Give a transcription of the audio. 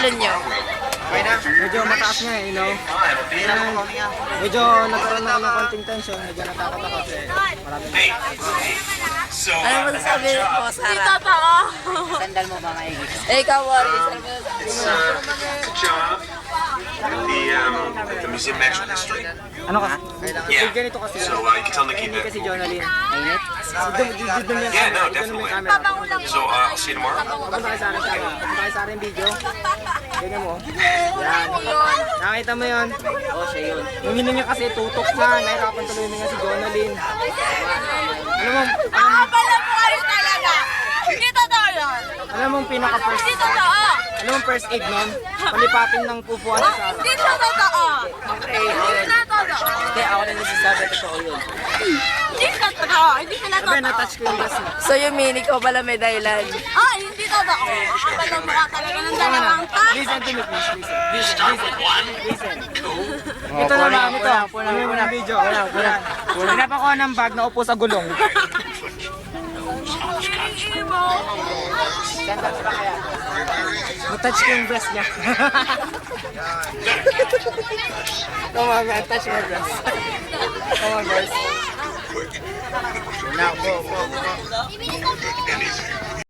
ulo nyo? Medyo mataas nga you know. Medyo nagkaroon ako ng konting tension, medyo natakot ako kasi maraming Ano mo sasabi mo, Sarah? Totoo. Sandal mo ba maigi? Eh, ikaw, Wari. Ano mo sasabi mo? job at the Museum of Natural History. ano kasi? Yeah. Ganito kasi. So you can tell them to keep Hindi it. kasi Jonalyn. Mainit? Dudum yung Yeah, no, camera. Dudum yung definitely. camera. So I'll see you tomorrow. Punta kayo sa akin camera. Punta kayo sa akin video. Ganyan mo. Yan. Nakita mo yun? Oo, siya yun. Yung hinin niya kasi tutok na. Nahirapan tuloy niya si Jonalyn. Alam mo, Nakapala mo kayo talaga. Hindi totoo yun. alam mo pinaka first Hindi totoo. alam mo first aid nun? Palipatin ng pupuan sa Sarah. Hindi siya totoo. Hindi na totoo. Hindi, ako na nagsasabi, totoo yun. Hindi siya totoo. Hindi sila Sabi, totoo. natouch ko yung gas mo. So, yung mini ko pala may dahilan. Ay, hindi totoo. Nakapala mo ka talaga ng dalawang ka. Listen to me please, listen. Ito naman, ito. Puno ng video. Hinap ako ng bag na upo sa gulong. Natouch ko yung breast niya. Come on man, touch my breast. Come on guys. Now, go.